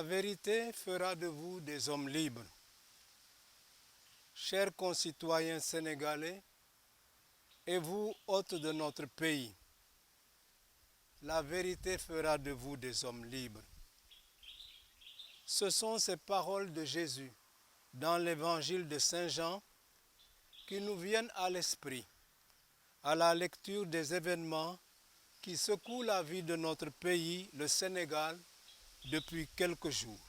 La vérité fera de vous des hommes libres. Chers concitoyens sénégalais, et vous, hôtes de notre pays, la vérité fera de vous des hommes libres. Ce sont ces paroles de Jésus dans l'évangile de Saint Jean qui nous viennent à l'esprit à la lecture des événements qui secouent la vie de notre pays, le Sénégal, depuis quelques jours.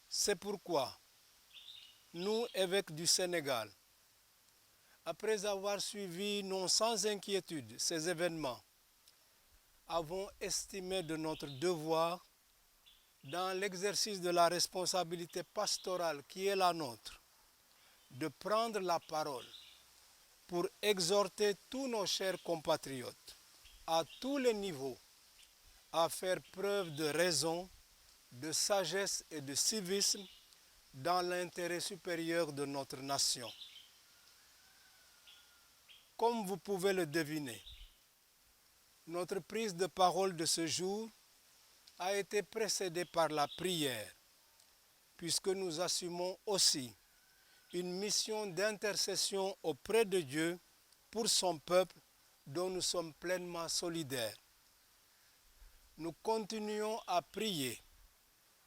C'est pourquoi nous, évêques du Sénégal, après avoir suivi non sans inquiétude ces événements, avons estimé de notre devoir, dans l'exercice de la responsabilité pastorale qui est la nôtre, de prendre la parole pour exhorter tous nos chers compatriotes, à tous les niveaux, à faire preuve de raison, de sagesse et de civisme dans l'intérêt supérieur de notre nation. Comme vous pouvez le deviner, notre prise de parole de ce jour a été précédée par la prière, puisque nous assumons aussi une mission d'intercession auprès de Dieu pour son peuple dont nous sommes pleinement solidaires. Nous continuons à prier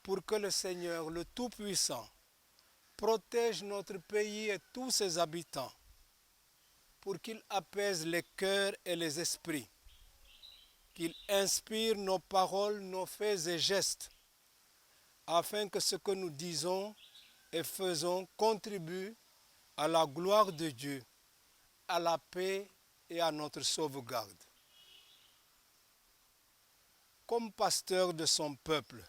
pour que le Seigneur, le Tout-Puissant, protège notre pays et tous ses habitants, pour qu'il apaise les cœurs et les esprits, qu'il inspire nos paroles, nos faits et gestes, afin que ce que nous disons et faisons contribue à la gloire de Dieu, à la paix et à notre sauvegarde. Comme pasteur de son peuple,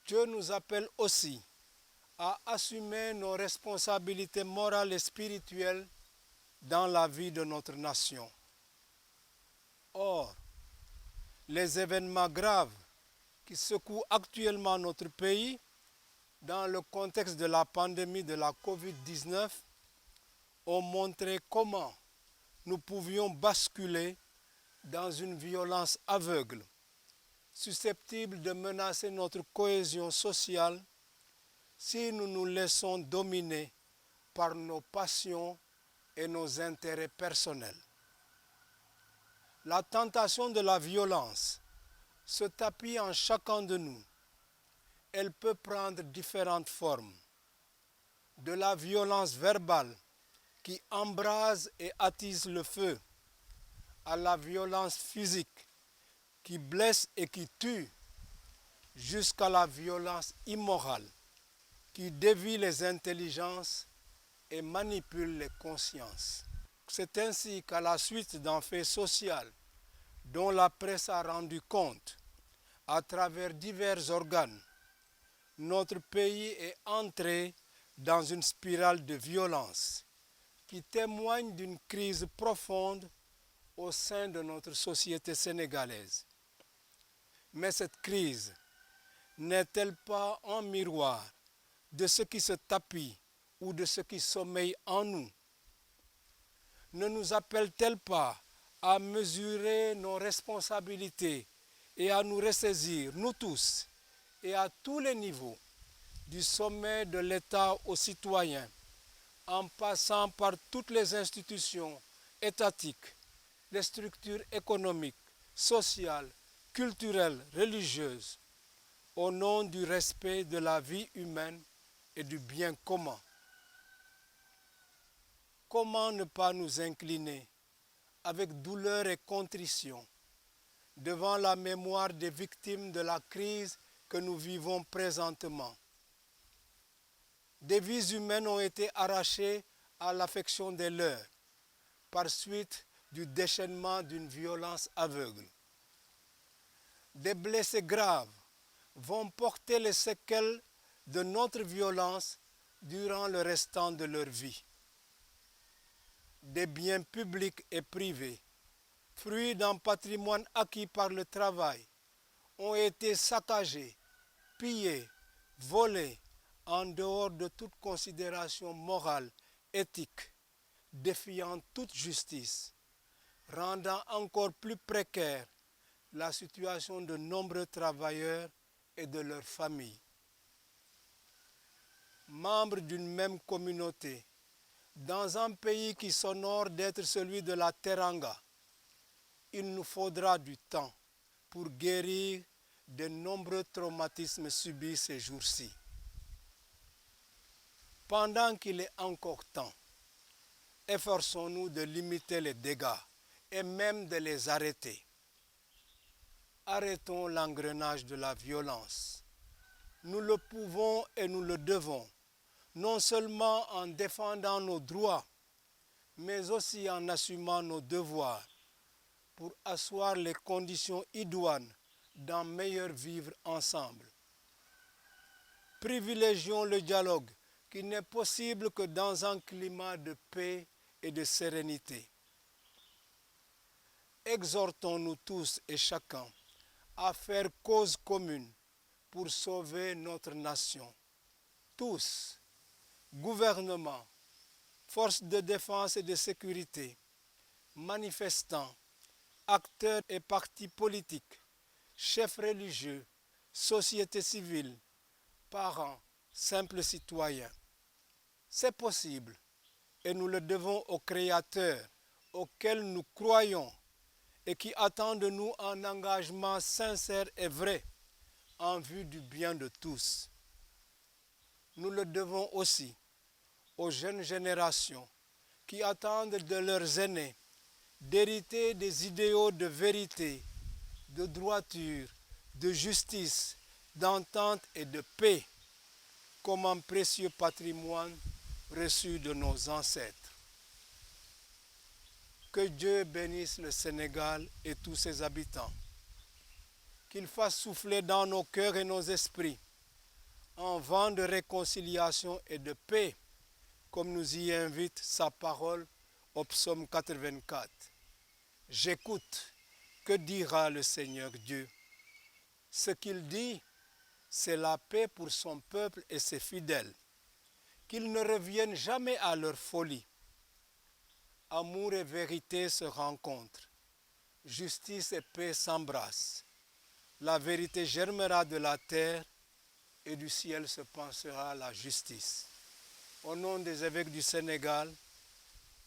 Dieu nous appelle aussi à assumer nos responsabilités morales et spirituelles dans la vie de notre nation. Or, les événements graves qui secouent actuellement notre pays dans le contexte de la pandémie de la COVID-19 ont montré comment nous pouvions basculer dans une violence aveugle, susceptible de menacer notre cohésion sociale si nous nous laissons dominer par nos passions et nos intérêts personnels. La tentation de la violence se tapit en chacun de nous. Elle peut prendre différentes formes. De la violence verbale qui embrase et attise le feu, à la violence physique qui blesse et qui tue, jusqu'à la violence immorale qui dévie les intelligences et manipule les consciences. C'est ainsi qu'à la suite d'un fait social dont la presse a rendu compte à travers divers organes, notre pays est entré dans une spirale de violence qui témoigne d'une crise profonde au sein de notre société sénégalaise. Mais cette crise n'est-elle pas un miroir de ce qui se tapit ou de ce qui sommeille en nous? Ne nous appelle-t-elle pas à mesurer nos responsabilités et à nous ressaisir, nous tous, et à tous les niveaux, du sommet de l'État aux citoyens, en passant par toutes les institutions étatiques, les structures économiques, sociales, culturelles, religieuses, au nom du respect de la vie humaine et du bien commun. Comment ne pas nous incliner avec douleur et contrition devant la mémoire des victimes de la crise que nous vivons présentement? Des vies humaines ont été arrachées à l'affection des leurs par suite du déchaînement d'une violence aveugle. Des blessés graves vont porter les séquelles de notre violence durant le restant de leur vie. Des biens publics et privés, fruits d'un patrimoine acquis par le travail, ont été saccagés, pillés, volés, en dehors de toute considération morale, éthique, défiant toute justice, rendant encore plus précaire la situation de nombreux travailleurs et de leurs familles. Membres d'une même communauté, dans un pays qui s'honore d'être celui de la Teranga, il nous faudra du temps pour guérir de nombreux traumatismes subis ces jours-ci. Pendant qu'il est encore temps, efforçons-nous de limiter les dégâts et même de les arrêter. Arrêtons l'engrenage de la violence. Nous le pouvons et nous le devons, non seulement en défendant nos droits, mais aussi en assumant nos devoirs pour asseoir les conditions idoines d'un meilleur vivre ensemble. Privilégions le dialogue qui n'est possible que dans un climat de paix et de sérénité. Exhortons-nous tous et chacun à faire cause commune pour sauver notre nation. Tous, gouvernement, forces de défense et de sécurité, manifestants, acteurs et partis politiques, chefs religieux, société civile, parents, simples citoyens. C'est possible et nous le devons au Créateur auquel nous croyons et qui attend de nous un engagement sincère et vrai en vue du bien de tous. Nous le devons aussi aux jeunes générations qui attendent de leurs aînés d'hériter des idéaux de vérité, de droiture, de justice, d'entente et de paix comme un précieux patrimoine reçu de nos ancêtres. Que Dieu bénisse le Sénégal et tous ses habitants. Qu'il fasse souffler dans nos cœurs et nos esprits un vent de réconciliation et de paix, comme nous y invite sa parole au psaume 84. J'écoute, que dira le Seigneur Dieu? Ce qu'il dit, c'est la paix pour son peuple et ses fidèles, qu'ils ne reviennent jamais à leur folie. Amour et vérité se rencontrent, justice et paix s'embrassent. La vérité germera de la terre et du ciel se pensera la justice. Au nom des évêques du Sénégal,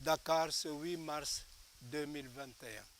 Dakar, ce 8 mars 2021.